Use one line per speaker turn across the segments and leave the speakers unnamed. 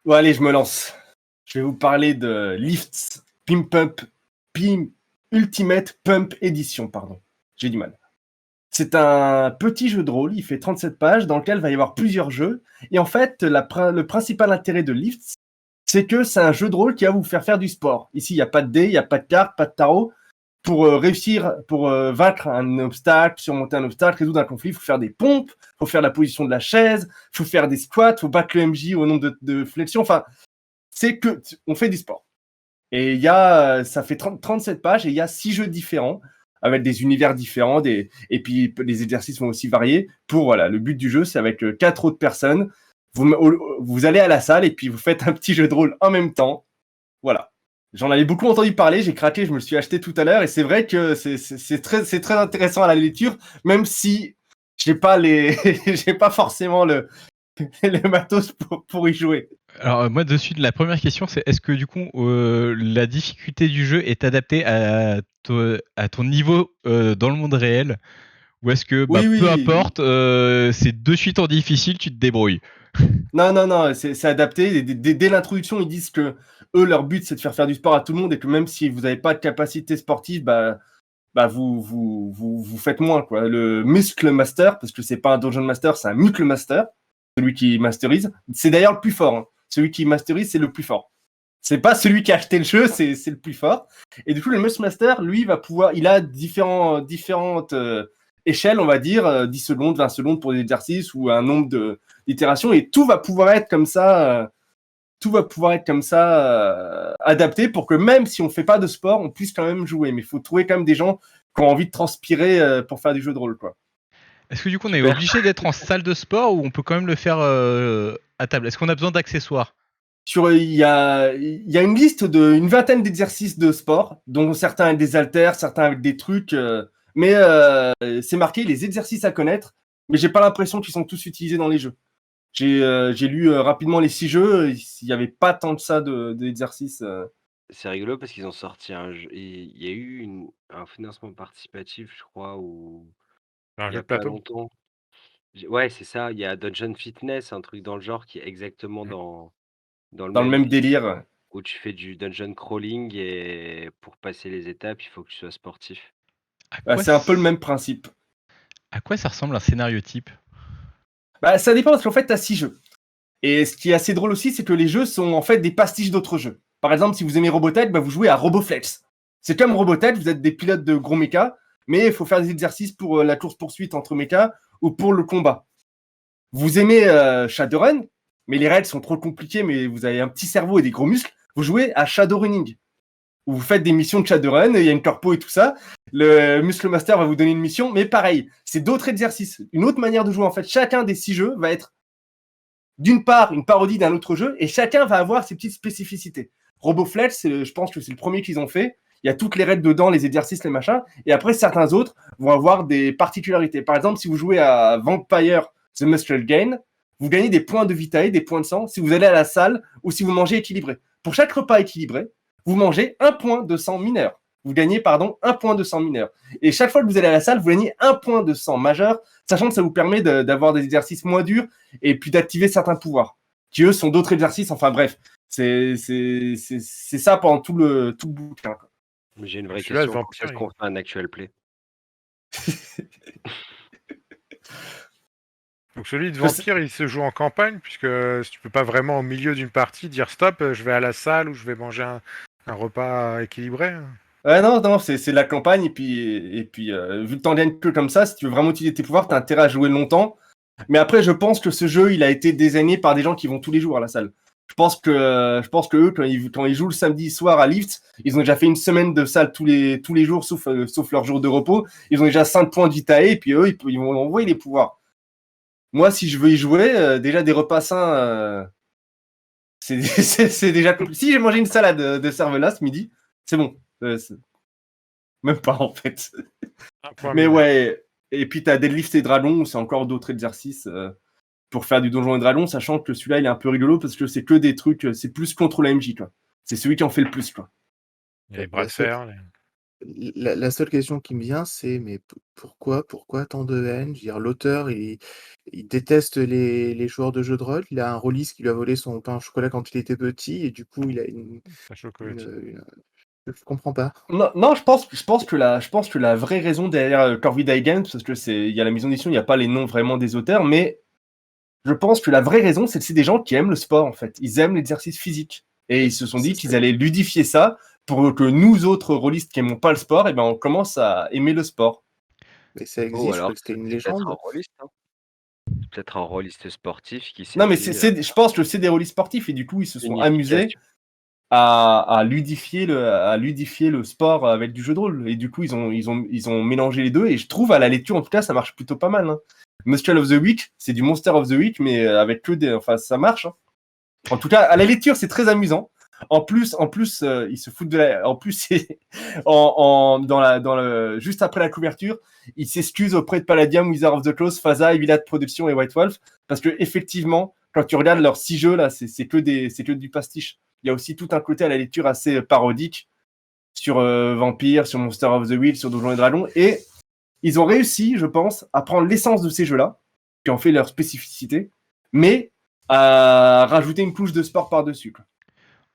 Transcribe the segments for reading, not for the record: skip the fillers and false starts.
Bon, allez, je me lance. Je vais vous parler de Lifts Pimp Ultimate Pump Edition, pardon. J'ai du mal. C'est un petit jeu de rôle, il fait 37 pages, dans lequel il va y avoir plusieurs jeux. Et en fait, le principal intérêt de Lifts, c'est que c'est un jeu de rôle qui va vous faire du sport. Ici, il n'y a pas de dés, il n'y a pas de cartes, pas de tarot. Pour réussir, pour vaincre un obstacle, surmonter un obstacle, résoudre un conflit, il faut faire des pompes, il faut faire la position de la chaise, il faut faire des squats, il faut battre le MJ au nombre de flexions. Enfin, c'est que on fait du sport. Et ça fait 37 pages et il y a 6 jeux différents avec des univers différents et puis les exercices vont aussi varier pour, voilà, le but du jeu, c'est avec 4 autres personnes. Vous allez à la salle et puis vous faites un petit jeu de rôle en même temps. Voilà. J'en avais beaucoup entendu parler, j'ai craqué, je me le suis acheté tout à l'heure et c'est vrai que c'est très intéressant à la lecture, même si j'ai pas j'ai pas forcément le matos pour y jouer.
Alors moi de suite, la première question c'est est-ce que du coup la difficulté du jeu est adaptée à ton niveau dans le monde réel ou est-ce que
Oui,
peu
oui.
importe, c'est de suite en difficile, tu te débrouilles.
Non, c'est adapté. Dès l'introduction, ils disent que eux, leur but, c'est de faire du sport à tout le monde et que même si vous n'avez pas de capacité sportive, vous faites moins, quoi. Le muscle master, parce que c'est pas un dungeon master, c'est un muscle master, celui qui masterise. C'est d'ailleurs le plus fort, hein. Celui qui masterise, c'est le plus fort. C'est pas celui qui a acheté le jeu, c'est le plus fort. Et du coup, le muscle master, lui, il a différentes échelles, on va dire, 10 secondes, 20 secondes pour des exercices ou un nombre d'itérations, et tout va pouvoir être comme ça. Adapté pour que même si on fait pas de sport, on puisse quand même jouer. Mais il faut trouver quand même des gens qui ont envie de transpirer pour faire du jeu de rôle, quoi.
Est-ce que du coup on est
Super.
obligé d'être en salle de sport ou on peut quand même le faire à table? Est-ce qu'on a besoin d'accessoires?
Il y a une liste d'une vingtaine d'exercices de sport, dont certains avec des haltères, certains avec des trucs, mais c'est marqué les exercices à connaître, mais j'ai pas l'impression qu'ils sont tous utilisés dans les jeux. J'ai lu rapidement les 6 jeux, il y avait pas tant de ça d'exercices.
C'est rigolo parce qu'ils ont sorti un jeu il y a eu un financement participatif, je crois, ou
Un
il y
jeu
a
de
pas
plateau.
longtemps. Ouais, c'est ça, il y a Dungeon Fitness, un truc dans le genre qui est exactement
Mmh.
dans le
Dans le
même
même
délire,
délire.
où tu fais du dungeon crawling et pour passer les étapes, il faut que tu sois sportif.
À quoi,
C'est un peu le même principe.
à quoi ça ressemble un scénario type?
Ça dépend parce qu'en fait, tu as 6 jeux. Et ce qui est assez drôle aussi, c'est que les jeux sont en fait des pastiches d'autres jeux. Par exemple, si vous aimez Robotech, vous jouez à Roboflex. C'est comme Robotech, vous êtes des pilotes de gros mechas, mais il faut faire des exercices pour la course-poursuite entre mechas ou pour le combat. Vous aimez Shadowrun, mais les règles sont trop compliquées, mais vous avez un petit cerveau et des gros muscles, vous jouez à Shadowrunning, où vous faites des missions de Shadowrun, il y a une corpo et tout ça. Le Muscle Master va vous donner une mission, mais pareil, c'est d'autres exercices, une autre manière de jouer. En fait, chacun des 6 jeux va être d'une part une parodie d'un autre jeu, et chacun va avoir ses petites spécificités. Roboflex, je pense que c'est le premier qu'ils ont fait. Il y a toutes les règles dedans, les exercices, les machins. Et après, certains autres vont avoir des particularités. Par exemple, si vous jouez à Vampire The Muscle Gain, vous gagnez des points de vitae, des points de sang, si vous allez à la salle ou si vous mangez équilibré. Pour chaque repas équilibré, vous mangez un point de sang mineur. Vous gagnez, un point de sang mineur. Et chaque fois que vous allez à la salle, vous gagnez un point de sang majeur, sachant que ça vous permet d'avoir des exercices moins durs et puis d'activer certains pouvoirs, qui eux sont d'autres exercices. Enfin bref, c'est ça pendant tout le bouquin.
J'ai une vraie
Celui-là, le
question, quand
vampire,
est-ce qu'on fait un actual play?
donc celui de vampire, il se joue en campagne, puisque tu peux pas vraiment au milieu d'une partie dire stop, je vais à la salle ou je vais manger un repas équilibré, hein.
Ouais, non, c'est la campagne, et puis vu que t'en gagnes que comme ça, si tu veux vraiment utiliser tes pouvoirs, t'as intérêt à jouer longtemps. Mais après, je pense que ce jeu, il a été designé par des gens qui vont tous les jours à la salle. Je pense que eux, quand ils jouent le samedi soir à Lift, ils ont déjà fait une semaine de salle tous les jours, sauf leur jour de repos. Ils ont déjà 5 points de vitae, et puis eux, ils vont envoyer les pouvoirs. Moi, si je veux y jouer, déjà des repas sains, c'est déjà compliqué. Si j'ai mangé une salade de cervelas ce midi, c'est bon. Même pas en fait.
Un point
Mais
mineur.
ouais, et puis t'as Deadlift et Dragon, où c'est encore d'autres exercices pour faire du Donjon et Dragon, sachant que celui-là il est un peu rigolo parce que c'est que des trucs, c'est plus contre la MJ, quoi. C'est celui qui en fait le plus, quoi.
Il y a les bras de fer.
La seule question qui me vient, c'est mais pourquoi tant de haine? Je veux dire, l'auteur, il déteste les joueurs de jeux de rôle. Il a un rôliste qui lui a volé son pain au chocolat quand il était petit et du coup, il a
La chocolatine.
je comprends pas.
Non, je pense que la vraie raison derrière Corvida Games, parce que il y a la maison d'édition, il n'y a pas les noms vraiment des auteurs, mais je pense que la vraie raison, c'est que c'est des gens qui aiment le sport, en fait. Ils aiment l'exercice physique. Et ils se sont dit
C'est
qu'ils
ça.
allaient ludifier ça pour que nous autres rôlistes qui n'aimons pas le sport, et ben on commence à aimer le sport.
Mais ça
Oh,
existe, je
alors
crois que c'était une
c'est peut-être un
légende.
rôliste, hein. C'est peut-être un rôliste sportif qui s'est
Non, mais
dit,
je pense que c'est des rôlistes sportifs, et du coup, ils se sont amusés
unification.
à ludifier le sport avec du jeu de rôle. Et du coup, ils ont mélangé les deux. Et je trouve, à la lecture, en tout cas, ça marche plutôt pas mal. Hein. Monster of the Week, c'est du Monster of the Week, mais avec que des. Enfin, ça marche. Hein. En tout cas, à la lecture, c'est très amusant. En plus, ils se foutent de la. En plus, c'est juste après la couverture, ils s'excusent auprès de Palladium, Wizard of the Coast, Faza, Evilad Productions et White Wolf, parce que effectivement, quand tu regardes leurs 6 jeux là, c'est que du pastiche. Il y a aussi tout un côté à la lecture assez parodique sur Vampire, sur Monster of the Week, sur Donjons et Dragons, et ils ont réussi, je pense, à prendre l'essence de ces jeux-là, qui ont fait leur spécificité, mais à rajouter une couche de sport par-dessus. Quoi.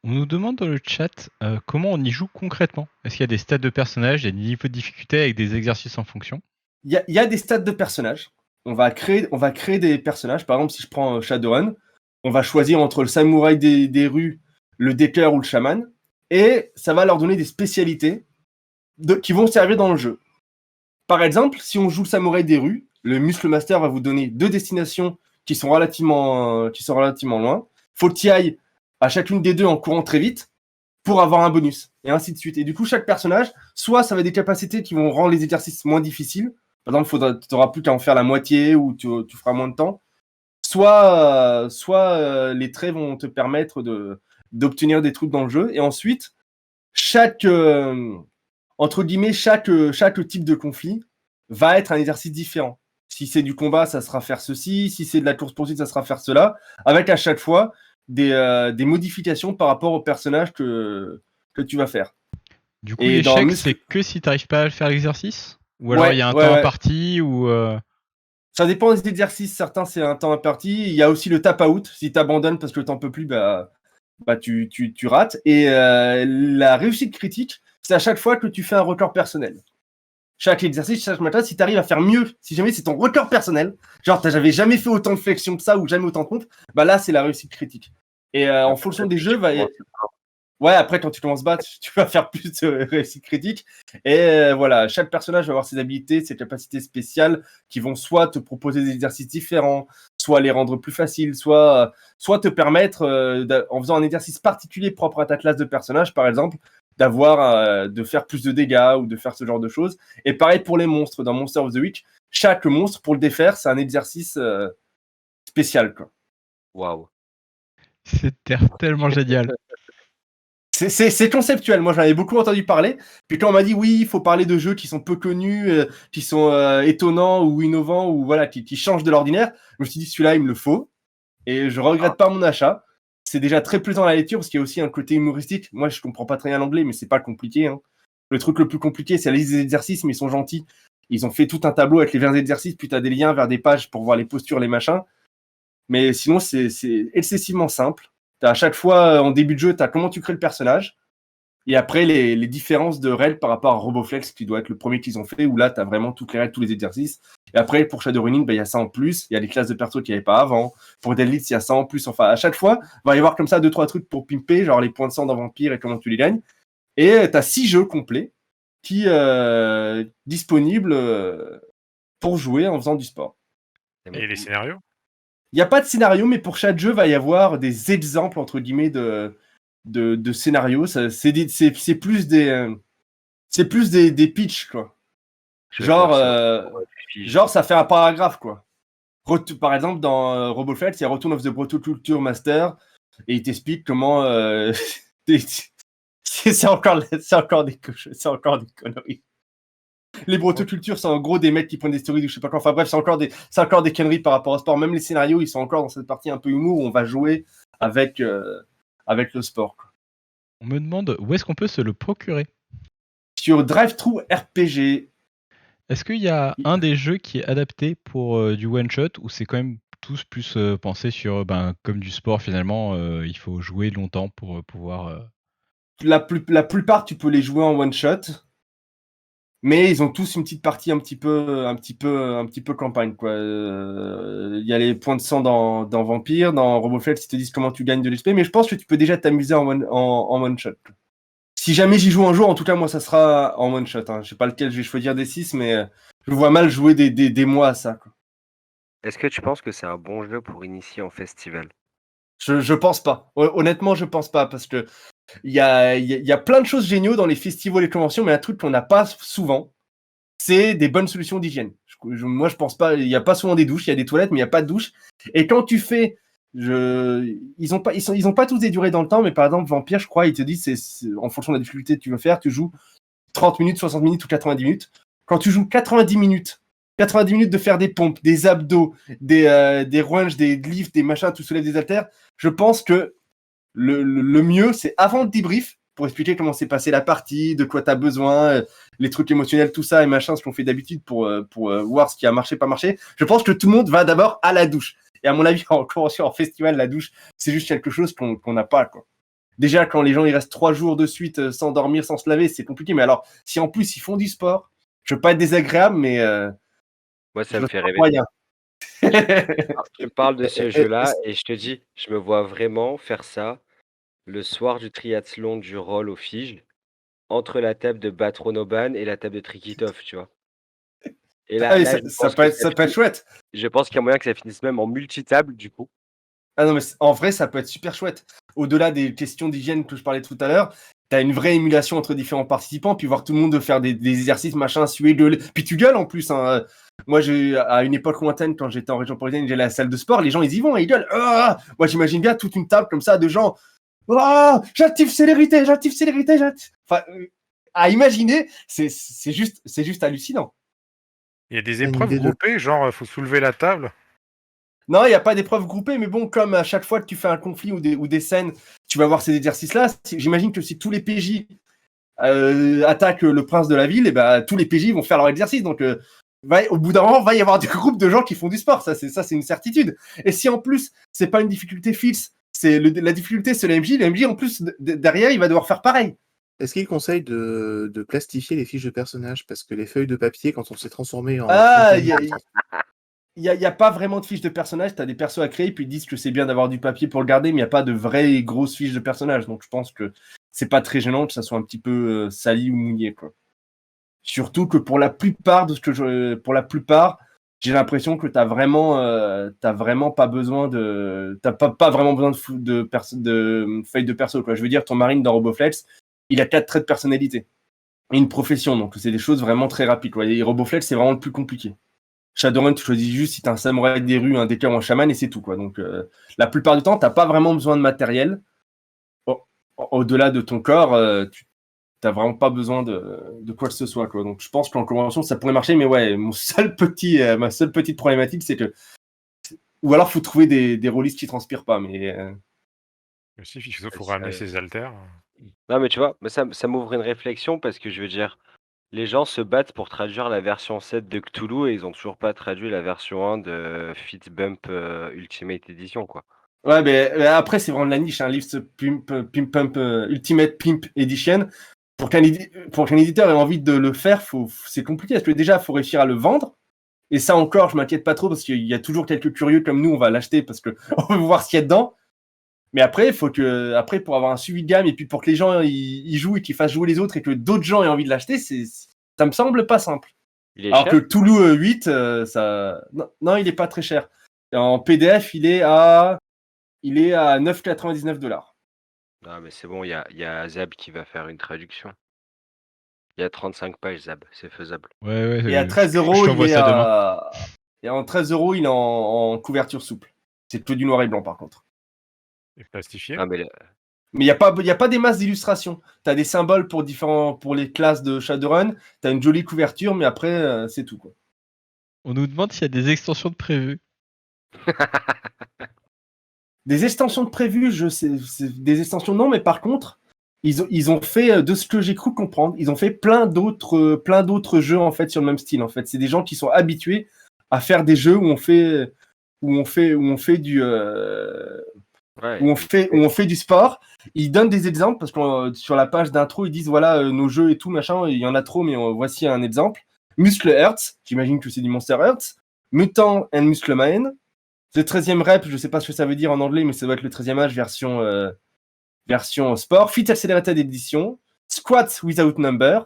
On nous demande dans le chat comment on y joue concrètement. Est-ce qu'il y a des stats de personnages, il y a des niveaux de difficulté avec des exercices en fonction?
Il y a des stats de personnages. On va créer des personnages. Par exemple, si je prends Shadowrun, on va choisir entre le samouraï des rues, le decker ou le chaman, et ça va leur donner des spécialités qui vont servir dans le jeu. Par exemple, si on joue le samouraï des rues, le Muscle Master va vous donner 2 destinations qui sont relativement loin. Faut que tu y ailles à chacune des deux en courant très vite pour avoir un bonus, et ainsi de suite. Et du coup, chaque personnage, soit ça va être des capacités qui vont rendre les exercices moins difficiles. Par exemple, tu n'auras plus qu'à en faire la moitié ou tu feras moins de temps. Soit les traits vont te permettre d'obtenir des trucs dans le jeu. Et ensuite, entre guillemets, chaque type de conflit va être un exercice différent. Si c'est du combat, ça sera faire ceci. Si c'est de la course-poursuite, ça sera faire cela. Avec à chaque fois des modifications par rapport au personnage que tu vas faire.
Du coup,
Et dans
l'échec,
Muscle-
c'est que si t'arrives pas à faire l'exercice? Ou alors il y a un temps
ouais.
imparti ou
Ça dépend des exercices. Certains, c'est un temps imparti. Il y a aussi le tap-out. Si tu abandonnes parce que tu n'en peux plus, tu rates. Et la réussite critique, c'est à chaque fois que tu fais un record personnel. Chaque exercice, chaque matin, si tu arrives à faire mieux, si jamais c'est ton record personnel, genre j'avais jamais fait autant de flexion que ça ou jamais autant de pompes, là c'est la réussite critique. Et en fonction des jeux, ouais, après quand tu commences bas, tu vas faire plus de réussite critique. Et voilà, chaque personnage va avoir ses habilités, ses capacités spéciales qui vont soit te proposer des exercices différents, soit les rendre plus faciles, soit te permettre, en faisant un exercice particulier propre à ta classe de personnage, par exemple, de faire plus de dégâts ou de faire ce genre de choses. Et pareil pour les monstres. Dans Monster of the Week, chaque monstre, pour le défaire, c'est un exercice spécial. Quoi.
Waouh.
c'est tellement génial.
C'est conceptuel. Moi, j'en avais beaucoup entendu parler. Puis quand on m'a dit, oui, il faut parler de jeux qui sont peu connus, qui sont étonnants ou innovants, ou voilà, qui changent de l'ordinaire, je me suis dit, celui-là, il me le faut. Et je regrette pas mon achat. C'est déjà très plaisant à la lecture parce qu'il y a aussi un côté humoristique. Moi, je comprends pas très bien l'anglais, mais c'est pas compliqué. Hein. Le truc le plus compliqué, c'est la liste des exercices, mais ils sont gentils. Ils ont fait tout un tableau avec les 20 exercices, puis tu as des liens vers des pages pour voir les postures, les machins. Mais sinon, c'est excessivement simple. À chaque fois, en début de jeu, tu as comment tu crées le personnage. Et après, les différences de règles par rapport à Roboflex, qui doit être le premier qu'ils ont fait, où là, tu as vraiment toutes les règles, tous les exercices. Et après, pour Shadowrunning, il y a ça en plus. Il y a les classes de perso qu'il n'y avait pas avant. Pour Deadlift, il y a ça en plus. Enfin, à chaque fois, il va y avoir comme ça 2-3 trucs pour pimper, genre les points de sang dans Vampire et comment tu les gagnes. Et tu as 6 jeux complets qui disponibles pour jouer en faisant du sport.
Et les scénarios?
Il n'y a pas de scénario, mais pour chaque jeu, il va y avoir des exemples, entre guillemets, de scénarios. C'est plus des pitchs, quoi. Genre, ça fait un paragraphe, quoi. Par exemple, dans Roboflex, il y a Return of the Proto Culture Master, et il t'explique comment... c'est encore des conneries. Les brotocultures, c'est en gros des mecs qui prennent des stories ou je sais pas quoi. Enfin bref, c'est encore des conneries par rapport au sport. Même les scénarios, ils sont encore dans cette partie un peu humour où on va jouer avec le sport. Quoi.
On me demande où est-ce qu'on peut se le procurer.
Sur Drive-Thru RPG,
Est-ce qu'il y a un des jeux qui est adapté pour du one-shot ou c'est quand même tous plus pensés sur, comme du sport finalement, il faut jouer longtemps pour pouvoir.
la plupart, tu peux les jouer en one-shot. Mais ils ont tous une petite partie un petit peu campagne, quoi. Il y a les points de sang dans Vampire, dans RoboFlex, ils te disent comment tu gagnes de l'XP, mais je pense que tu peux déjà t'amuser en one shot. Si jamais j'y joue un jour, en tout cas, moi, ça sera en one shot. Hein. Je sais pas lequel je vais choisir des 6, mais je vois mal jouer des mois à ça, quoi.
Est-ce que tu penses que c'est un bon jeu pour initier en festival?
Je pense pas. Honnêtement, je pense pas, parce que il y a plein de choses géniaux dans les festivals et les conventions, mais un truc qu'on n'a pas souvent, c'est des bonnes solutions d'hygiène. Moi, je pense pas. Il n'y a pas souvent des douches. Il y a des toilettes, mais il n'y a pas de douche. Et quand tu fais, ils ont pas tous des durées dans le temps, mais par exemple, Vampire, je crois, ils te disent, en fonction de la difficulté que tu veux faire, tu joues 30 minutes, 60 minutes ou 90 minutes. Quand tu joues 90 minutes de faire des pompes, des abdos, des runges, des lifts, des machins, tu soulèves des haltères, je pense que le mieux, c'est avant le débrief, pour expliquer comment s'est passée la partie, de quoi tu as besoin, les trucs émotionnels, tout ça, et machin, ce qu'on fait d'habitude pour voir ce qui a marché, pas marché. Je pense que tout le monde va d'abord à la douche. Et à mon avis, en convention, en festival, la douche, c'est juste quelque chose qu'on n'a pas, quoi. Déjà, quand les gens ils restent 3 jours de suite sans dormir, sans se laver, c'est compliqué. Mais alors, si en plus ils font du sport, je veux pas être désagréable, mais
Moi, ça
je
me
le
fait
sens
rêver.
moyen.
Tu parles de ce jeu-là et je te dis, je me vois vraiment faire ça le soir du triathlon du roll au Fige, entre la table de Batronoban et la table de Trikitov, tu vois. Et là,
Ah,
là,
ça peut être chouette.
je pense qu'il y a moyen que ça finisse même en multitable, du coup.
Ah non, mais en vrai, ça peut être super chouette. Au-delà des questions d'hygiène que je parlais tout à l'heure, t'as une vraie émulation entre différents participants, puis voir tout le monde faire des exercices, machin, suer, gueuler. Puis tu gueules en plus. Hein. Moi, à une époque lointaine, quand j'étais en région parisienne, j'allais à la salle de sport, les gens, ils y vont, ils gueulent. Ah moi, j'imagine bien toute une table comme ça de gens. Ah j'active célérité. Enfin, à imaginer, c'est juste hallucinant.
Il y a des
Une
épreuves
idée de-
groupées, genre faut soulever la table.
Non, il n'y a pas d'épreuve groupée, mais bon, comme à chaque fois que tu fais un conflit ou des scènes, tu vas voir ces exercices-là. J'imagine que si tous les PJ attaquent le prince de la ville, et ben tous les PJ vont faire leur exercice. Donc, au bout d'un moment, va y avoir des groupes de gens qui font du sport. Ça, c'est une certitude. Et si en plus, c'est pas une difficulté fixe, la difficulté, c'est l'MJ en plus, derrière, il va devoir faire pareil.
Est-ce qu'il conseille de plastifier les fiches de personnages? Parce que les feuilles de papier, quand on s'est transformé en.
Ah, il y a pas vraiment de fiches de personnage. Tu as des persos à créer, puis ils disent que c'est bien d'avoir du papier pour le garder, mais il n'y a pas de vraies grosses fiches de personnage. Donc je pense que c'est pas très gênant que ça soit un petit peu sali ou mouillé, quoi. Surtout que pour la plupart, j'ai l'impression que t'as vraiment pas besoin de. T'as pas vraiment besoin de feuilles de perso, quoi. Je veux dire, ton marine dans RoboFlex, il a 4 traits de personnalité. Et une profession, donc c'est des choses vraiment très rapides, quoi. Et RoboFlex, c'est vraiment le plus compliqué. Shadowrun, tu choisis juste si t'es un samouraï des rues, un décor ou un chaman, et c'est tout, quoi. Donc, la plupart du temps, t'as pas vraiment besoin de matériel. Au-delà de ton corps, tu t'as vraiment pas besoin de quoi que ce soit, quoi. Donc, je pense qu'en convention, ça pourrait marcher, mais ouais, ma seule petite problématique, c'est que. Ou alors, faut trouver des rôlistes qui transpirent pas, mais.
Si, il faut ramener ses haltères.
Non, mais tu vois, ça m'ouvre une réflexion parce que je veux dire, les gens se battent pour traduire la version 7 de Cthulhu et ils ont toujours pas traduit la version 1 de Fit Bump Ultimate Edition, quoi.
Ouais, mais après, c'est vraiment de la niche, un livre Pump Ultimate Pimp Edition. Pour qu'un éditeur ait envie de le faire, c'est compliqué. Parce que déjà, il faut réussir à le vendre. Et ça encore, je m'inquiète pas trop parce qu'il y a toujours quelques curieux comme nous, on va l'acheter parce qu'on veut voir ce qu'il y a dedans. Mais après, pour avoir un suivi de gamme et puis pour que les gens y jouent et qu'ils fassent jouer les autres et que d'autres gens aient envie de l'acheter, ça me semble pas simple.
Il est
Alors
cher?
que Cthulhu 8, non, il est pas très cher. En PDF, il est à 9,99 $.
Ah, mais c'est bon, il y a Zab qui va faire une traduction. Il y a 35 pages, Zab, c'est faisable.
Ouais,
Et à 13
je
€,
t'envoie ça demain.
Et en 13 €, il est en couverture souple. C'est que du noir et blanc, par contre.
Et plastifié.
Ah, mais
Mais il n'y a pas des masses d'illustrations. Tu as des symboles pour les classes de Shadowrun. Tu as une jolie couverture, mais après, c'est tout, quoi.
On nous demande s'il y a des extensions de prévues.
Des extensions de prévues, des extensions non, mais par contre, ils ont fait, de ce que j'ai cru comprendre, ils ont fait plein d'autres jeux en fait sur le même style. En fait, c'est des gens qui sont habitués à faire des jeux où on fait du
Ouais,
où on fait du sport. Ils donnent des exemples parce que sur la page d'intro, ils disent voilà nos jeux et tout machin. Il y en a trop, mais voici un exemple. Muscle Hearts, j'imagine que c'est du Monster Hearts. Mutant and Muscle Man. The 13e rep, je sais pas ce que ça veut dire en anglais, mais ça doit être le 13e âge version sport. Fit Accelerated Edition. Squats Without Number.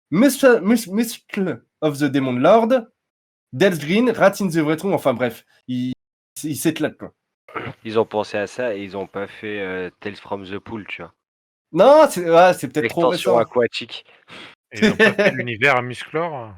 Muscle of the Demon Lord. Death Green, Rat in the Retron. Enfin bref, ils s'éclatent quoi.
Ils ont pensé à ça et ils ont pas fait Tales from the Pool, tu vois.
Non, c'est peut-être trop
L'extension
récent.
aquatique.
Et ils ont pas fait l'univers à Musclor,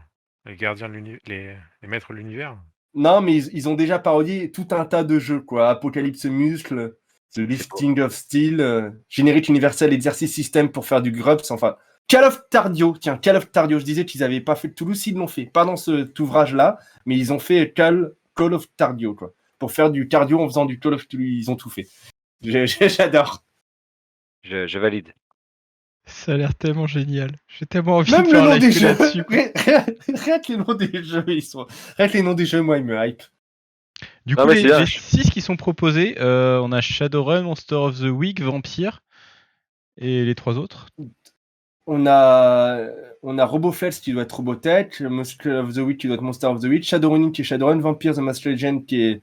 les gardiens de l'univers, les maîtres de l'univers.
Non, mais ils ont déjà parodié tout un tas de jeux, quoi. Apocalypse Muscle, The Lifting of Steel, Générique Universel Exercice System pour faire du Grubs, enfin. Call of Tardio, tiens, Call of Tardio, je disais qu'ils n'avaient pas fait de Toulouse, ils l'ont fait. Pas dans cet ouvrage-là, mais ils ont fait Call of Tardio, quoi. Pour faire du cardio en faisant du Call of Toulouse, ils ont tout fait. J'adore.
Je valide.
Ça a l'air tellement génial. J'ai tellement envie
Même
de
le
faire un
nom des
live que
jeux,
là-dessus.
rien que les noms des jeux, rien que les noms des jeux, moi, ils me hype.
Du
Non,
coup,
mais c'est bien.
les 6 qui sont proposés, on a Shadowrun, Monster of the Week, Vampire, et les 3 autres.
On a Roboflex qui doit être Robotech, Monster of the Week qui doit être Monster of the Week, Shadowrunning qui est Shadowrun, Vampire The Master Legend qui est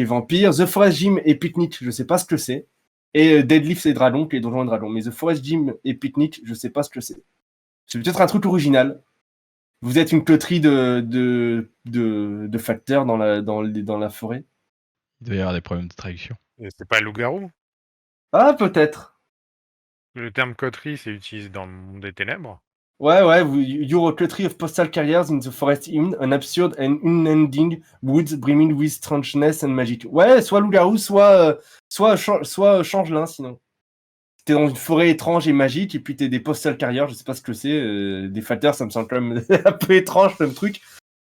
Vampire, The Forest Gym et Picnic, je sais pas ce que c'est, et Deadlift et Dragon qui est Donjons et Dragons. Mais The Forest Gym et Picnic, je sais pas ce que c'est. C'est peut-être un truc original. Vous êtes une coterie de facteurs dans la forêt.
Il doit y avoir des problèmes de traduction.
Et c'est pas loup-garou.
Ah, peut-être.
Le terme coterie, c'est utilisé dans le monde des ténèbres.
Ouais, you're a coterie of postal carriers in the forest hymn, an absurd and unending woods brimming with strangeness and magic. Ouais, soit loup-garou, soit changelin, sinon. T'es dans une forêt étrange et magique, et puis t'es des postal carriers, je sais pas ce que c'est, des facteurs, ça me semble quand même un peu étrange comme truc.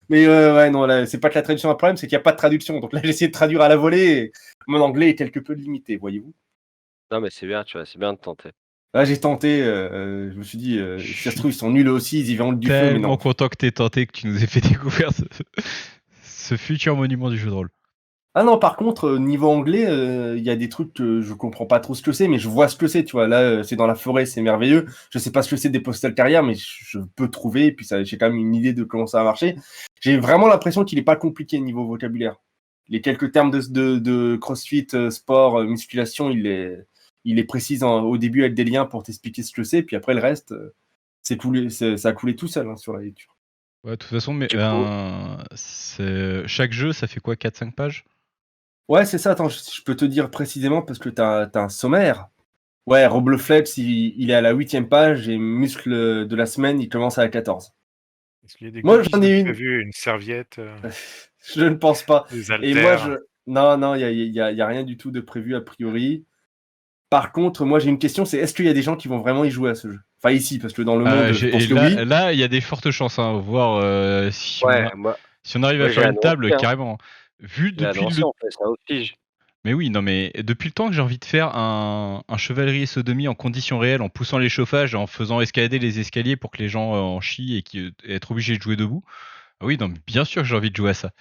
Mais ouais, non, là, c'est pas que la traduction a un problème, c'est qu'il n'y a pas de traduction. Donc là, j'ai essayé de traduire à la volée, et mon anglais est quelque peu limité, voyez-vous.
Non, mais c'est bien, tu vois, c'est bien de tenter.
Là, j'ai tenté, je me suis dit, si ça se trouve, ils sont nuls aussi, ils y verront du feu, mais non.
Tellement content que t'aies tenté, que tu nous aies fait découvrir ce futur monument du jeu de rôle.
Ah non, par contre, niveau anglais, il y a des trucs que je comprends pas trop ce que c'est, mais je vois ce que c'est, tu vois. Là, c'est dans la forêt, c'est merveilleux. Je sais pas ce que c'est des postal carrières, mais je peux trouver, et puis j'ai quand même une idée de comment ça va marcher. J'ai vraiment l'impression qu'il est pas compliqué niveau vocabulaire. Les quelques termes de CrossFit, sport, musculation, il est précis au début avec des liens pour t'expliquer ce que c'est, puis après le reste, ça a coulé tout seul sur la lecture.
Ouais, de toute façon, mais
Du coup-
chaque jeu, ça fait quoi, 4-5 pages?
Ouais, c'est ça. Attends, je peux te dire précisément parce que t'as un sommaire. Ouais, Roboflex, il est à la 8e page et Muscle de la semaine, il commence à la 14.
Est-ce qu'il y a des
Moi,
goodies
j'en ai
de
une.
prévu, une serviette,
Je ne pense pas.
des
Et moi,
haltères?
non, il y a rien du tout de prévu a priori. Par contre, moi, j'ai une question, c'est est-ce qu'il y a des gens qui vont vraiment y jouer à ce jeu? Enfin, ici, parce que dans le monde, je pense
Et
que oui.
là, il y a des fortes chances, hein, voir si,
Ouais,
si on arrive à
moi,
faire
j'ai
une table,
annoncé, hein.
carrément. Vu
J'ai
depuis
annoncé, on fait ça au fige.
Mais oui, non, mais depuis le temps que j'ai envie de faire un chevalerie et sodomie en conditions réelles, en poussant les chauffages, en faisant escalader les escaliers pour que les gens en chient et être obligés de jouer debout. Ah oui, non, mais bien sûr que j'ai envie de jouer à ça.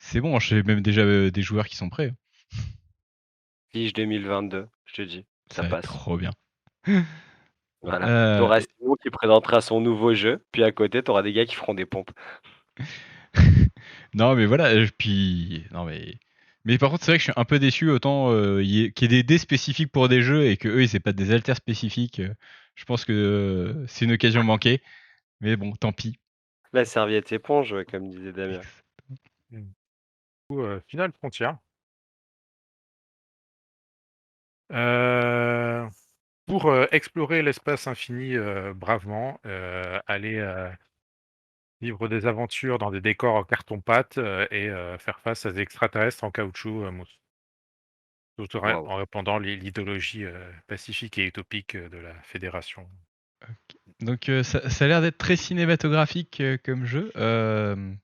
C'est bon, j'ai même déjà des joueurs qui sont prêts.
Fige 2022, je te dis. Ça
Ça va être
passe.
trop bien.
Voilà. T'auras Simon qui présentera son nouveau jeu, puis à côté, t'auras des gars qui feront des pompes.
Non, mais voilà, puis. Non, mais par contre, c'est vrai que je suis un peu déçu, autant qu'il y ait des dés spécifiques pour des jeux et que eux, ils aient pas des haltères spécifiques. Je pense que c'est une occasion manquée. Mais bon, tant pis.
La serviette éponge, comme disait Damien.
Du coup, Final Frontier. Pour explorer l'espace infini bravement, aller vivre des aventures dans des décors en carton-pâte et faire face à des extraterrestres en caoutchouc mousse. Tout
Waouh.
en répandant l'idéologie pacifique et utopique de la Fédération.
Donc ça a l'air d'être très cinématographique comme jeu. On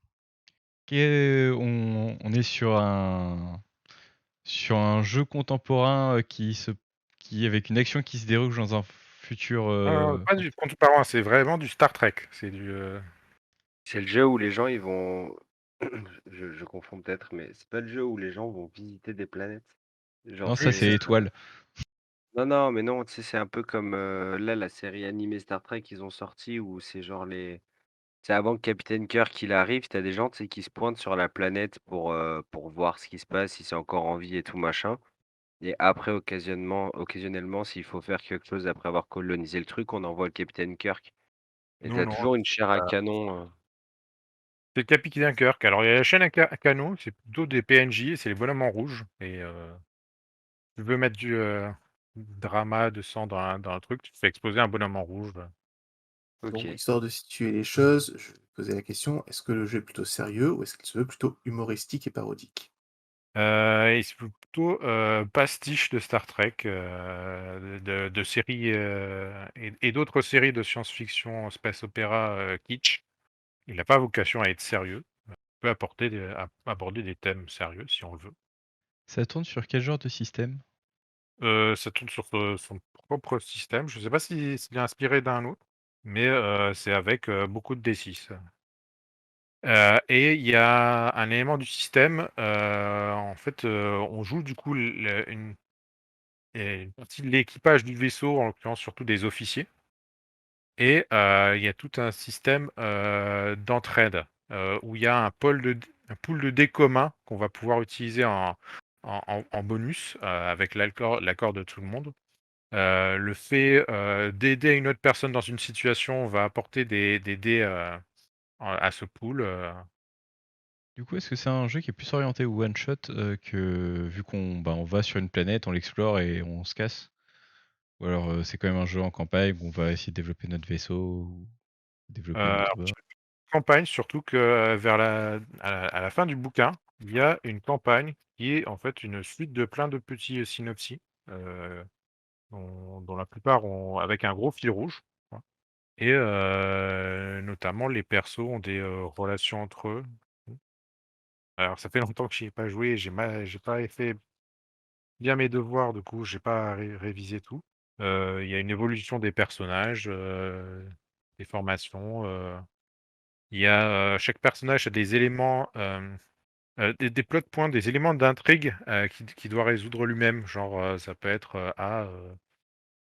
est sur un jeu contemporain qui avec une action qui se déroule dans un futur.
Pas du Contre-Parent, c'est vraiment du Star Trek. C'est du.
C'est le jeu où les gens ils vont. Je confonds peut-être, mais c'est pas le jeu où les gens vont visiter des planètes. Genre
Non, ça c'est Étoile.
Non, non, mais non, tu sais, c'est un peu comme là, la série animée Star Trek qu'ils ont sorti où c'est genre les. C'est avant que Captain Kirk il arrive, t'as des gens tu sais, qui se pointent sur la planète pour voir ce qui se passe, si c'est encore en vie et tout machin. Et après, occasionnellement, s'il faut faire quelque chose après avoir colonisé le truc, on envoie le Capitaine Kirk. Et
Non,
t'as
non,
toujours une chair à canon.
c'est le Capitaine Kirk. Alors, il y a la chaîne à canon, c'est plutôt des PNJ, c'est les bonhommes en rouge. Et tu veux mettre du drama, de sang dans un truc, tu fais exploser un bonhomme en rouge.
Ok.
Donc, histoire de situer les choses, je vais poser la question, est-ce que le jeu est plutôt sérieux ou est-ce qu'il se veut plutôt humoristique et parodique?
Il se veut plutôt pastiche de Star Trek, de séries et d'autres séries de science-fiction, space opéra kitsch. Il n'a pas vocation à être sérieux. Il peut aborder des thèmes sérieux si on le veut.
Ça tourne sur quel genre de système?
Ça tourne sur son propre système. Je ne sais pas s'il est inspiré d'un autre, mais c'est avec beaucoup de D6. Et il y a un élément du système, en fait, on joue du coup une partie de l'équipage du vaisseau, en l'occurrence surtout des officiers. Et il y a tout un système d'entraide où il y a un pool de dés communs qu'on va pouvoir utiliser en bonus avec l'accord de tout le monde. Le fait d'aider une autre personne dans une situation va apporter des dés à ce pool.
Du coup, est-ce que c'est un jeu qui est plus orienté au one shot que vu qu'on on va sur une planète, on l'explore et on se casse? Ou alors c'est quand même un jeu en campagne où on va essayer de développer notre vaisseau ou développer
Euh,
notre bord?
Campagne, surtout que vers à la fin du bouquin, il y a une campagne qui est en fait une suite de plein de petits synopsis, euh, dont la plupart ont avec un gros fil rouge, hein. Et notamment les persos ont des relations entre eux. Alors ça fait longtemps que j'y ai pas joué, j'ai pas fait bien mes devoirs, du coup j'ai pas révisé tout. Il y a une évolution des personnages, des formations. Il y a chaque personnage a des éléments. Des plot points, des éléments d'intrigue, qu'il doit résoudre lui-même. Genre, ça peut être,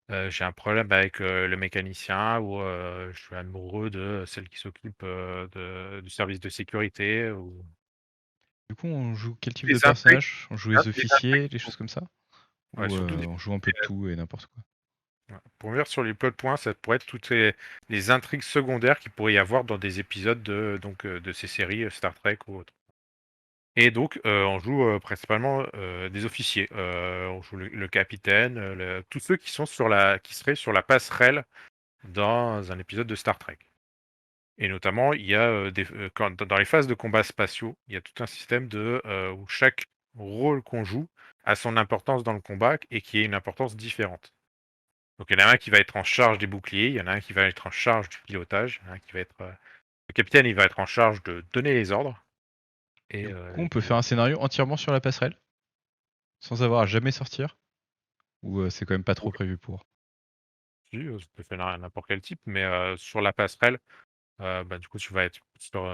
j'ai un problème avec, le mécanicien ou, je suis amoureux de celle qui s'occupe, du service de sécurité ou
Du coup, on joue quel type
les
de
intrigues
personnage? On joue les
les intrigues
officiers, des choses comme ça?
ouais,
Ou
surtout
on joue un peu de tout et n'importe quoi?
ouais, pour revenir sur les plot points, ça pourrait être toutes les intrigues secondaires qu'il pourrait y avoir dans des épisodes de ces séries, Star Trek ou autres. Et donc, on joue, principalement, des officiers. On joue le capitaine, tous ceux qui seraient sur la passerelle dans un épisode de Star Trek. Et notamment, il y a, quand dans les phases de combats spatiaux, il y a tout un système où chaque rôle qu'on joue a son importance dans le combat et qui a une importance différente. Donc il y en a un qui va être en charge des boucliers, il y en a un qui va être en charge du pilotage, il y en a un qui va être, le capitaine, il va être en charge de donner les ordres et
Du coup, on peut faire un scénario entièrement sur la passerelle? Sans avoir à jamais sortir? Ou c'est quand même pas trop prévu pour?
si, ça peut faire n'importe quel type, mais sur la passerelle, bah, du coup, tu vas être sur,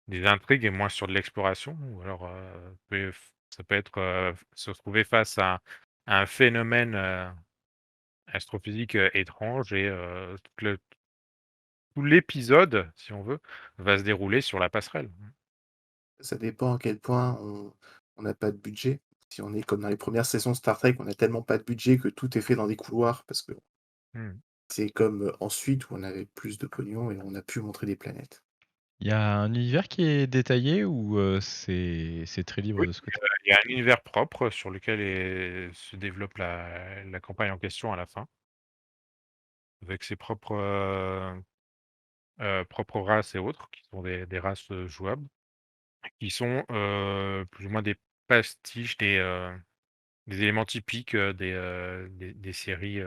des intrigues et moins sur de l'exploration ou alors, ça peut être, se retrouver face à un phénomène, astrophysique, étrange et tout l'épisode, si on veut, va se dérouler sur la passerelle.
Ça dépend à quel point on n'a pas de budget. Si on est comme dans les premières saisons Star Trek, on a tellement pas de budget que tout est fait dans des couloirs parce que
Mmh.
c'est comme, Ensuite où on avait plus de pognon et on a pu montrer des planètes.
Il y a un univers qui est détaillé ou c'est très libre
Oui,
de ce côté?
il y a un univers propre sur lequel se développe la campagne en question à la fin, avec ses propres races et autres, qui sont des races, jouables, qui sont, plus ou moins des pastiches, des éléments typiques, des séries,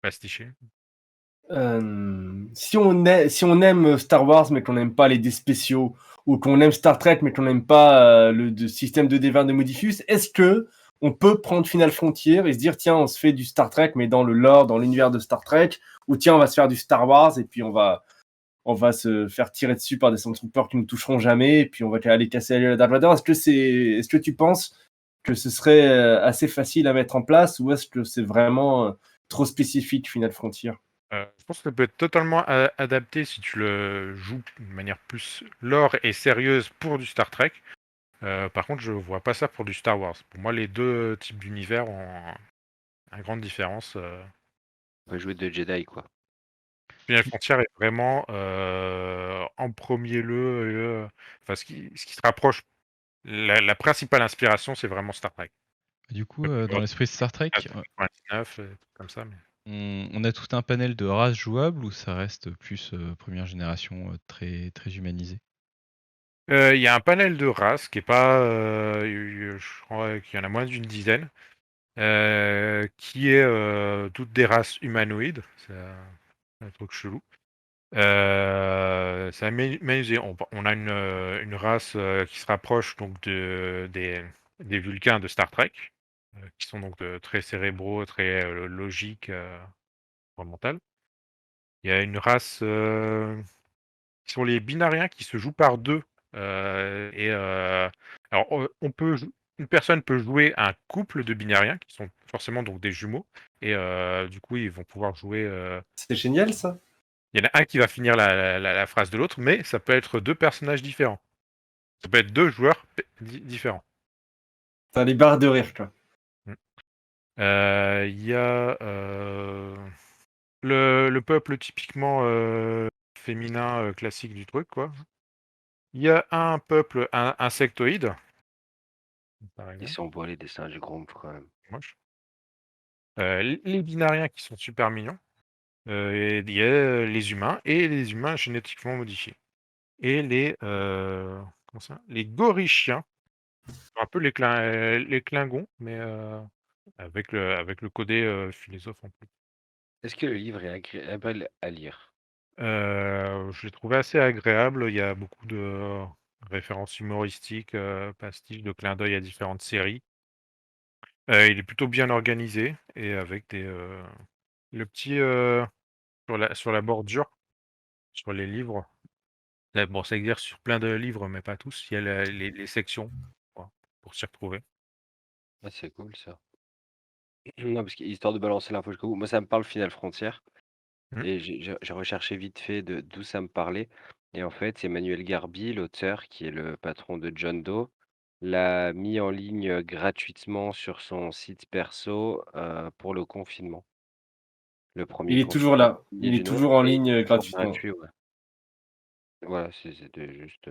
pastichées.
Si on aime Star Wars mais qu'on n'aime pas les dés spéciaux, ou qu'on aime Star Trek mais qu'on n'aime pas système de dés 20 de Modifus, est-ce que on peut prendre Final Frontier et se dire tiens, on se fait du Star Trek, mais dans le lore, dans l'univers de Star Trek, ou tiens, on va se faire du Star Wars et puis on va se faire tirer dessus par des Stormtroopers qui ne nous toucheront jamais, et puis on va aller casser la Dark Vador. Est-ce que tu penses que ce serait assez facile à mettre en place, ou est-ce que c'est vraiment trop spécifique Final Frontier?
Je pense que ça peut être totalement adapté si tu le joues de manière plus lore et sérieuse pour du Star Trek. Par contre, je vois pas ça pour du Star Wars. Pour moi, les deux types d'univers ont une grande différence.
On va jouer de Jedi, quoi.
Final Frontier est vraiment en premier enfin, ce qui se rapproche. La principale inspiration, c'est vraiment Star Trek.
Du coup, dans l'esprit de Star Trek,
99, trucs comme ça. Mais...
on a tout un panel de races jouables ou ça reste plus première génération très, très humanisé?
Il y a un panel de races qui est pas. Je crois qu'il y en a moins d'une dizaine. Qui est toutes des races humanoïdes. C'est un truc chelou. C'est amusé. On a une race qui se rapproche donc des Vulcains de Star Trek, qui sont donc très cérébraux, très logiques, mental. Il y a une race qui sont les binariens qui se jouent par deux. Alors, une personne peut jouer un couple de binariens qui sont forcément donc des jumeaux, et du coup ils vont pouvoir jouer.
C'est génial ça.
Il y en a un qui va finir la phrase de l'autre, mais ça peut être deux personnages différents. Ça peut être deux joueurs différents.
T'as les barres de rire, quoi.
Il y a le peuple typiquement féminin classique du truc, quoi. Il y a un peuple insectoïde.
Ils sont beaux, les dessins du groupe, quand même.
Moche. Les binariens qui sont super mignons. Et il y a les humains et les humains génétiquement modifiés. Et comment ça, les gorichiens. Un peu les Klingons, mais avec le côté philosophe en plus.
Est-ce que le livre est agréable à lire?
Je l'ai trouvé assez agréable. Il y a beaucoup de références humoristiques, pastiches, de clins d'œil à différentes séries. Il est plutôt bien organisé et avec le petit sur la bordure, sur les livres. Là, bon, ça exerce sur plein de livres, mais pas tous. Il y a les sections, quoi, pour s'y retrouver.
Ah, c'est cool ça. Non, parce qu'histoire de balancer l'info jusqu'au bout, moi ça me parle Final Frontier,
Mmh.
et j'ai recherché vite fait d'où ça me parlait, et en fait, Emmanuel Garbi, l'auteur, qui est le patron de John Doe, l'a mis en ligne gratuitement sur son site perso pour le confinement. Le premier
Il est toujours
confinement
là.
digne
Il est
du nom,
toujours en
et
ligne
toujours
gratuitement.
gratuit, ouais. Voilà, c'était juste.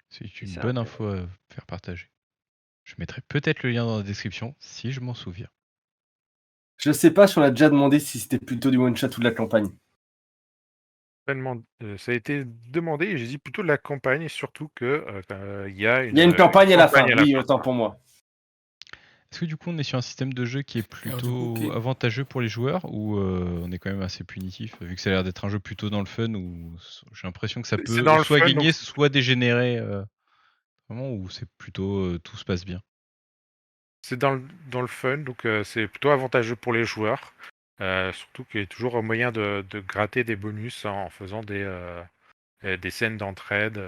C'est
Et
une
c'est
bonne
intéressant.
info à faire partager. Je mettrai peut-être le lien dans la description si je m'en souviens.
Je sais pas si on a déjà demandé si c'était plutôt du one shot ou de la campagne.
Ça a été demandé et j'ai dit plutôt de la campagne, et surtout que il y a
Il y a une campagne à la fin.
campagne à la
Oui,
fin.
autant pour moi.
Est-ce que du coup on est sur un système de jeu qui est
Alors, du coup,
plutôt avantageux pour les joueurs ou on est quand même assez punitif vu que ça a l'air d'être un jeu plutôt dans le fun ou j'ai l'impression que ça
C'est
peut
dans le
soit
fun,
gagner
donc
soit dégénérer vraiment ou c'est plutôt tout se passe bien.
c'est dans le fun, donc c'est plutôt avantageux pour les joueurs. Surtout qu'il y a toujours un moyen de gratter des bonus en faisant des scènes d'entraide,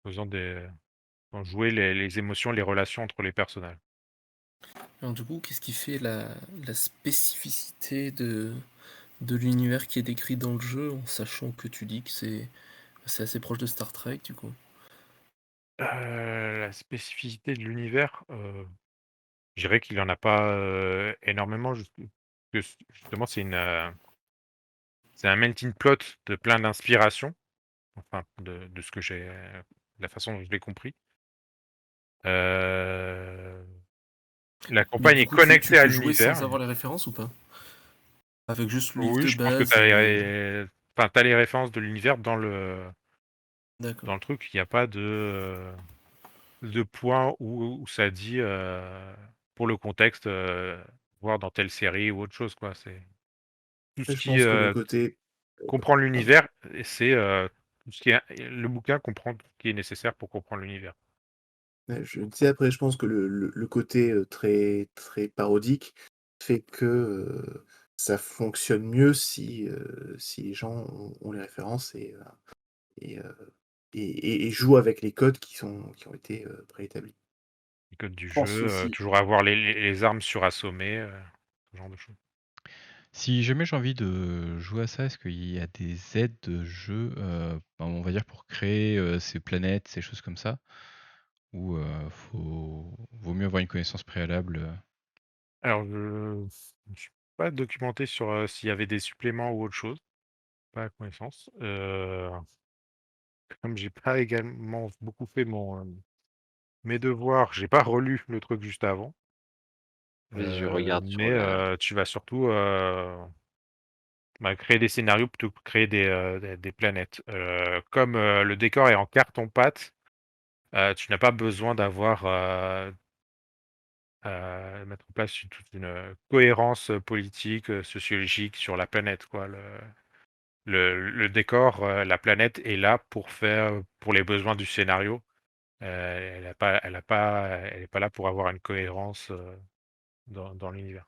en jouer les émotions, les relations entre les personnages.
Alors du coup, qu'est-ce qui fait la spécificité de l'univers qui est décrit dans le jeu, en sachant que tu dis que c'est assez proche de Star Trek, du coup?
La spécificité de l'univers, je dirais qu'il y en a pas énormément, que justement c'est un melting pot de plein d'inspirations, enfin de ce que j'ai, la façon dont je l'ai compris. La
Mais
campagne
du
est
coup, tu
connectée à
peux jouer
l'univers.
sans avoir les références ou pas? Avec juste le livre
Oui,
de
je pense que
base
tu as les références de l'univers dans le
D'accord.
truc. Il y a pas de point où ça dit, pour le contexte, voir dans telle série ou autre chose, quoi. C'est tout ce
Je
qui,
pense que le côté
comprend
pardon.
l'univers, et c'est, tout ce qui est le bouquin comprend tout ce qui est nécessaire pour comprendre l'univers.
Je disais après, je pense que le côté, très très parodique fait que, ça fonctionne mieux si les gens ont les références et heu et jouent avec les codes qui ont été, préétablis.
Les codes du
Je pense
jeu,
aussi.
toujours avoir les armes surassommées, ce genre de choses.
Si jamais j'ai envie de jouer à ça, est-ce qu'il y a des aides de jeu, on va dire pour créer, ces planètes, ces choses comme ça? Ou, vaut mieux avoir une connaissance préalable,
Alors je ne suis pas documenté sur, s'il y avait des suppléments ou autre chose, pas à connaissance. Comme j'ai pas également beaucoup fait mes devoirs, j'ai pas relu le truc juste avant.
Oui, je regarde sur
Mais
la
tu vas surtout, créer des scénarios plutôt que créer des planètes. Comme, le décor est en carton-pâte, tu n'as pas besoin d'avoir, mettre en place toute une, cohérence, politique, sociologique sur la planète, quoi. Le décor, la planète est là pour les besoins du scénario. Elle est pas là pour avoir une cohérence, dans l'univers.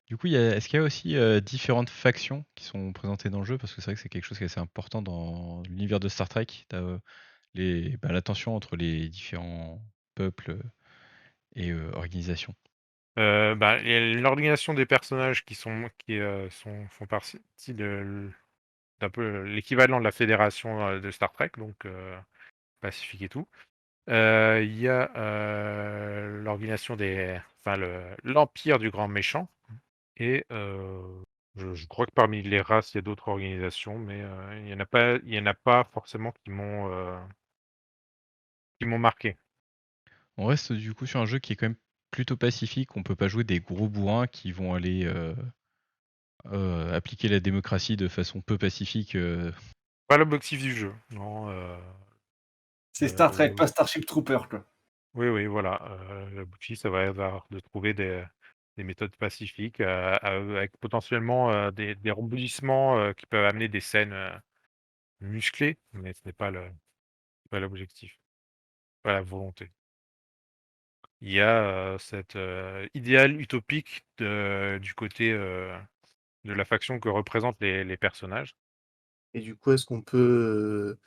Du coup, est-ce qu'il y a aussi différentes factions qui sont présentées dans le jeu? Parce que c'est vrai que c'est quelque chose qui est assez important dans l'univers de Star Trek. Tu as la tension entre les différents peuples et organisations.
Il y a l'organisation des personnages font partie d'un peu l'équivalent de la fédération, de Star Trek, donc Pacifique et tout. Il y a, l'organisation l'empire du grand méchant et je crois que parmi les races, il y a d'autres organisations, mais il y en a pas forcément qui m'ont marqué.
On reste du coup sur un jeu qui est quand même plutôt pacifique. On peut pas jouer des gros bourrins qui vont aller appliquer la démocratie de façon peu pacifique.
Pas l'objectif du jeu, non,
C'est Star Trek,
le
pas Starship Trooper, quoi.
oui, oui, voilà, l'objectif, ça va être de trouver des méthodes pacifiques, avec potentiellement, des rebondissements, qui peuvent amener des scènes, musclées, mais ce n'est pas l'objectif, pas la volonté. Il y a, cet, idéal utopique du côté, de la faction que représentent les personnages.
Et du coup, est-ce qu'on peut,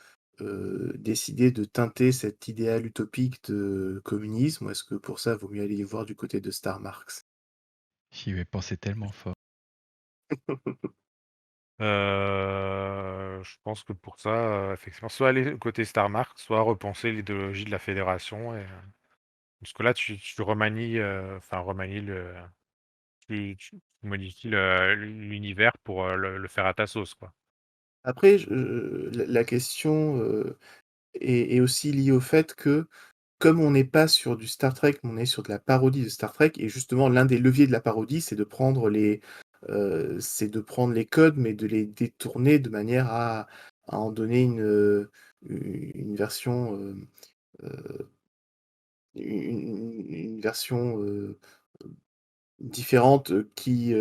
décider de teinter cet idéal utopique de communisme ou est-ce que pour ça, vaut mieux aller voir du côté de Star Marks?
J'y avais pensé tellement fort.
Je pense que pour ça, effectivement, soit aller côté Star Mark, soit repenser l'idéologie de la fédération parce que là, tu remanies, remanies tu modifies l'univers pour, le faire à ta sauce, quoi.
Après, la question, est aussi liée au fait que, comme on n'est pas sur du Star Trek, mais on est sur de la parodie de Star Trek et justement l'un des leviers de la parodie, c'est de prendre les codes, mais de les détourner de manière à en donner une version, heu, une version, différente, qui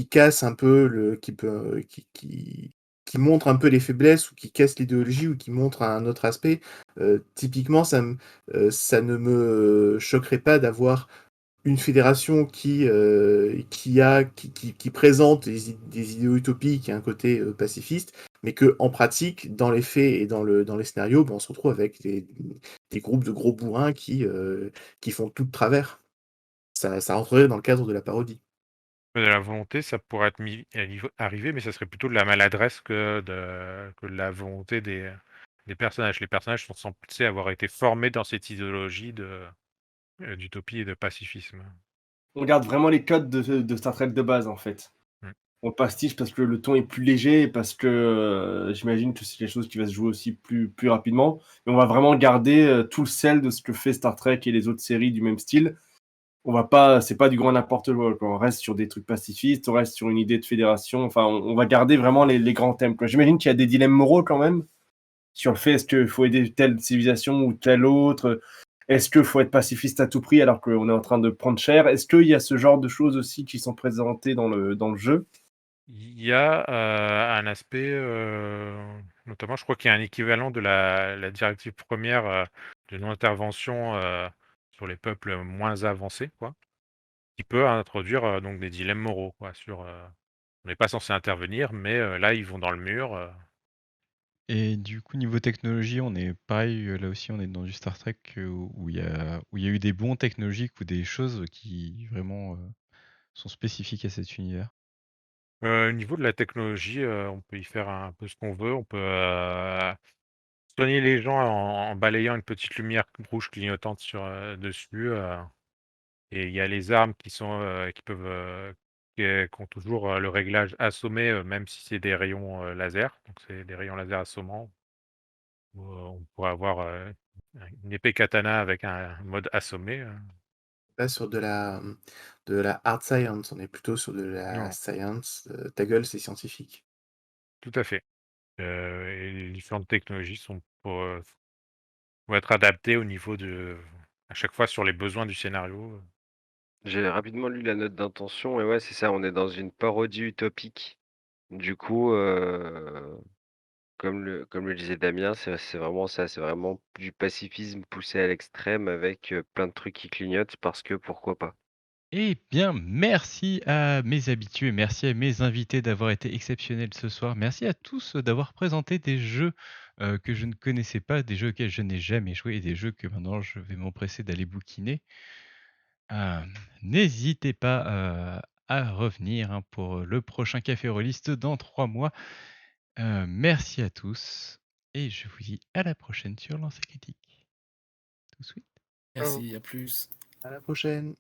casse un peu qui montre un peu les faiblesses ou qui casse l'idéologie ou qui montre un autre aspect. Typiquement, ça ne me choquerait pas d'avoir une fédération qui présente des idéaux utopiques et un côté, pacifiste, mais que en pratique, dans les faits et dans les scénarios, on se retrouve avec des groupes de gros bourrins qui font tout de travers. Ça rentrerait dans le cadre de la parodie.
De la volonté, ça pourrait être mis arriver, mais ça serait plutôt de la maladresse que de la volonté des personnages. Les personnages sont censés avoir été formés dans cette idéologie d'utopie et de pacifisme.
On garde vraiment les codes de Star Trek de base, en fait.
Mmh.
On pastiche parce que le ton est plus léger et parce que, j'imagine que c'est quelque chose qui va se jouer aussi plus rapidement. Mais on va vraiment garder, tout le sel de ce que fait Star Trek et les autres séries du même style. On va pas C'est pas du grand n'importe quoi, quoi. On reste sur des trucs pacifistes, on reste sur une idée de fédération. Enfin, on va garder vraiment les grands thèmes, quoi. J'imagine qu'il y a des dilemmes moraux quand même sur le fait est-ce qu'il faut aider telle civilisation ou telle autre. Est-ce qu'il faut être pacifiste à tout prix alors qu'on est en train de prendre cher? Est-ce qu'il y a ce genre de choses aussi qui sont présentées dans le jeu?
Il y a, un aspect, notamment je crois qu'il y a un équivalent de la directive première de non-intervention sur les peuples moins avancés, quoi, qui peut introduire donc des dilemmes moraux, quoi, sur on n'est pas censé intervenir, mais là, ils vont dans le mur.
Et du coup, niveau technologie, on est pareil, là aussi, on est dans du Star Trek où il y a eu des bons technologiques ou des choses qui vraiment sont spécifiques à cet univers.
Au niveau de la technologie, on peut y faire un peu ce qu'on veut. On peut soigner les gens en balayant une petite lumière rouge clignotante dessus. Et il y a les armes qui peuvent, qui ont toujours le réglage assommé, même si c'est des rayons laser. Donc c'est des rayons laser assommants. On pourrait avoir une épée katana avec un mode assommé.
Pas sur de la hard science, on est plutôt sur de la
Non,
science, ta gueule, c'est scientifique.
tout à fait. Et les différentes technologies vont être adaptées au niveau à chaque fois sur les besoins du scénario.
J'ai rapidement lu la note d'intention et ouais, c'est ça, on est dans une parodie utopique. Du coup, comme le disait Damien, c'est vraiment ça, c'est vraiment du pacifisme poussé à l'extrême avec, plein de trucs qui clignotent parce que pourquoi pas.
Eh bien, merci à mes habitués, merci à mes invités d'avoir été exceptionnels ce soir. Merci à tous d'avoir présenté des jeux que je ne connaissais pas, des jeux auxquels je n'ai jamais joué et des jeux que maintenant je vais m'empresser d'aller bouquiner. N'hésitez pas à revenir hein, pour le prochain Café Rolliste dans 3 mois. Merci à tous et je vous dis à la prochaine sur Lancer Critique. Tout de suite.
Merci, à plus.
À la prochaine.